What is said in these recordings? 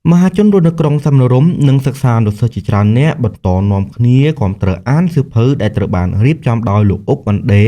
មហាជនរស់នៅក្រុងសំណរុំនិងសិក្សានុសិស្សជាច្រើនអ្នកបន្តនាំគ្នាគាំទ្រអានសៀវភៅដែលត្រូវបានរៀបចំដោយលោកអុកវ៉ាន់ដេ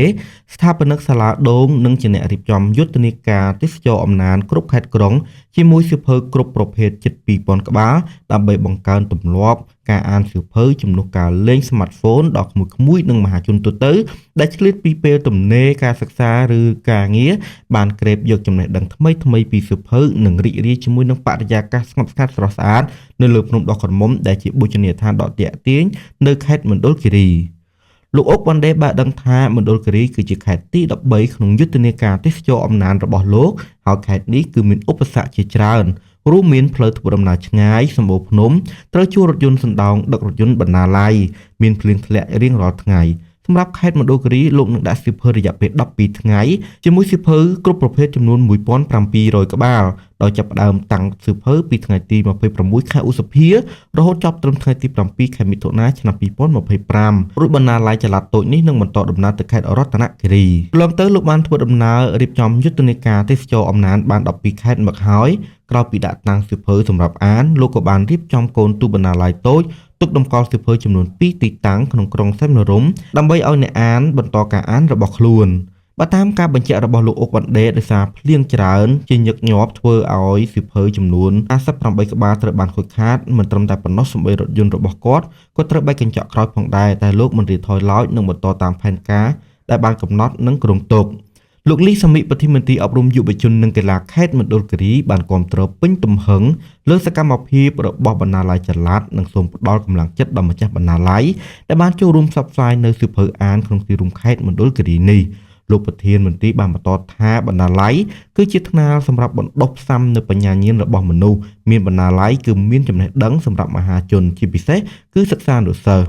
ស្ថាបនិកសាលាដូងនិងជាអ្នករៀបចំយុទ្ធនាការទេសចរអំណានគ្រប់ខេត្តក្រុងជាមួយសៀវភៅគ្រប់ប្រភេទជិត2000ក្បាលដើម្បីបង្កើនទម្លាប់ការអានសៀវភៅជំនួសការលេងស្មាតហ្វូនដល់ក្មួយៗនិងមហាជនទូទៅដែលឆ្លៀតពីពេលទំនេរការសិក្សាឬការងារបានក្រេបយកចំណេះដឹងថ្មីៗពីសៀវភៅនិងរីករាយជាមួយនឹងបរិយាកាសស្ងប់ស្ងាត់ស្រស់ស្អាតនៅលើភ្នំដកក្រមុំដែលជាបូជនីយដ្ឋានដ៏ទាក់ទាញនៅខេត្តមណ្ឌលគិរីលោកអុកវ៉ាន់ដេបានដឹងថាមណ្ឌលគិរីគឺជាខេត្តទី13ក្នុងយុទ្ធនាការទេសចរអំណានរបស់លោកហើយខេត្តនេះគឺមានឧបសគ្គជាច្រើនរួមមានផ្លូវធ្វើដំណើរឆ្ងាយសម្បូរភ្នំត្រូវជួលរថយន្តសណ្ដោងដឹករថយន្តបណ្ណាល័យមានភ្លៀងធ្លាក់រៀងរាល់ថ្ងៃសម្រាប់ខេត្តមណ្ឌលគិរីលោកនឹងដាក់សៀវភៅរយៈពេល12ថ្ងៃជាមួយសៀវភៅគ្រប់ប្រភេទចំនួន1700ក្បាលដោយចាប់ផ្ដើមតាំងសៀវភៅពីថ្ងៃទី26ខែឧសភារហូតចប់ត្រឹមថ្ងៃទី7ខែមិថុនាឆ្នាំ2025រួចបណ្ណាល័យចល័តតូចនេះនឹងបន្តដំណើរទៅខេត្តរតនគិរីកន្លងទៅលោកបានធ្វើដំណើររៀបចំយុទ្ធនាការទេសចរអំណានបាន12ខេត្តមកហើយក្រោយពីដាក់តាំងសៀវភៅសម្រាប់អានលោកក៏បានរៀបចំកូនទូបណ្ណាល័យតូចទុកតម្កល់សៀវភៅចំនួន2ទីតាំងក្នុងក្រុងសែនរុំដើម្បីឲ្យអ្នកអានបន្តការអានរបស់ខ្លួនបើតាមការបញ្ជាក់របស់លោកអុកវ៉ាន់ដេដោយសារភ្លៀងច្រើនជាញឹកញាប់ធ្វើឲ្យសៀវភៅចំនួន58ក្បាលត្រូវបានខូចខាតមិនត្រឹមតែប៉ុណ្ណោះសូម្បីរថយន្តរបស់គាត់ក៏ត្រូវបែកកញ្ចក់ក្រោយផងដែរតែលោកមិនរៀថយឡើយនឹងបន្តតាមផែនការដែលបានកំណត់និងគ្រោងទុកលោកលីសមិប្រធានមន្ត្រីអប់រំយុវជននិងកីឡាខេត្តមណ្ឌលគិរីបានគាំទ្រពេញទំហឹងលើសកម្មភាពរបស់បណ្ណាល័យចល័តនិងសូមផ្ដល់កម្លាំងចិត្តដល់ម្ចាស់បណ្ណាល័យដែលបានចូលរួមផ្សព្វផ្សាយនៅសៀវភៅអានក្នុងទីរួមខេត្តមណ្ឌលគិរីនេះលោកប្រធានមន្ត្រីបានបន្តថាបណ្ណាល័យគឺជាថ្នាលសម្រាប់បណ្ដុះផ្សាំនៅបញ្ញាញាណរបស់មនុស្សមានបណ្ណាល័យគឺមានចំណេះដឹងសម្រាប់មហាជនជាពិសេសគឺសិក្សានុសិស្ស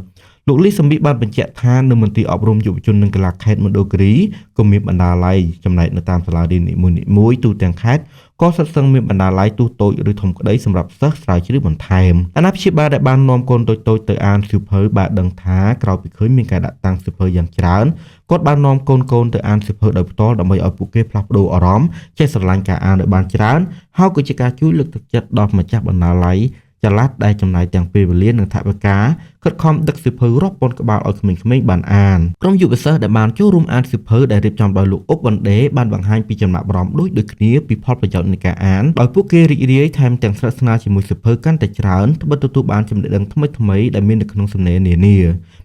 លោកលីសំប៊ីបានបញ្ជាក់ថានៅមន្ទីរអប់រំយុវជននិងកីឡាខេត្តមណ្ឌលគិរីក៏មានបណ្ណាល័យចំណែកនៅតាមសាលារៀននីមួយៗទូទាំងខេត្តក៏សុទ្ធសឹងមានបណ្ណាល័យទូតូចឬធំក្តីសម្រាប់សិស្សស្រាវជ្រាវបន្ថែមអាណាព្យាបាលដែលបាននាំកូនតូចៗទៅអានសៀវភៅបានដឹងថាក្រោយពីឃើញមានការដាក់តាំងសៀវភៅយ៉ាងច្រើនគាត់បាននាំកូនទៅអានសៀវភៅដោយផ្ទាល់ដើម្បីឲ្យពួកគេផ្លាស់ប្ដូរអារម្មណ៍ចេះស្រឡាញ់ការអានឲ្យបានច្រើនហើយក៏ជាការជួយលើកទឹកចិត្តដល់ម្ចាស់បណ្ណាល័យចល័តដែលចំណាយទាំងពេលវេលានិងថវិកាខិតខំដឹកសៀវភៅរាប់ពាន់ក្បាលឲ្យក្មេងៗបានអានក្រុមយុវសិស្សដែលបានចូលរួមអានសៀវភៅដែលរៀបចំដោយលោកអុកវ៉ាន់ដេបានបង្ហាញពីចំណាប់អារម្មណ៍ដូចគ្នាពីផលប្រយោជន៍នៃការអានដោយពួកគេរីករាយថែមទាំងស្និទ្ធស្នាលជាមួយសៀវភៅកាន់តែច្រើនត្បិតទទួលបានចំណេះដឹងថ្មីៗដែលមាននៅក្នុងសំណេរនានា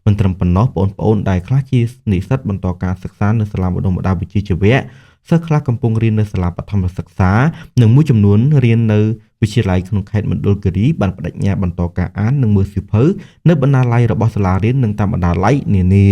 មិនត្រឹមប៉ុណ្ណោះបងប្អូនដែលខ្លះជានិស្សិតបន្តការសិក្សានៅសាលាបណ្តុះបណ្តាលវិជ្ជាជីវៈសិស្សខ្លះកំពុងរៀននៅសាលាបឋមសិក្សានិងមួយចំនួនរៀននៅវិទ្យាល័យក្នុងខេត្តមណ្ឌលគិរីបានបដិញ្ញាបន្តការអាននិងមើលសៀវភៅនៅបណ្ណាល័យរបស់សាលារៀននិងតាមបណ្ណាល័យនានា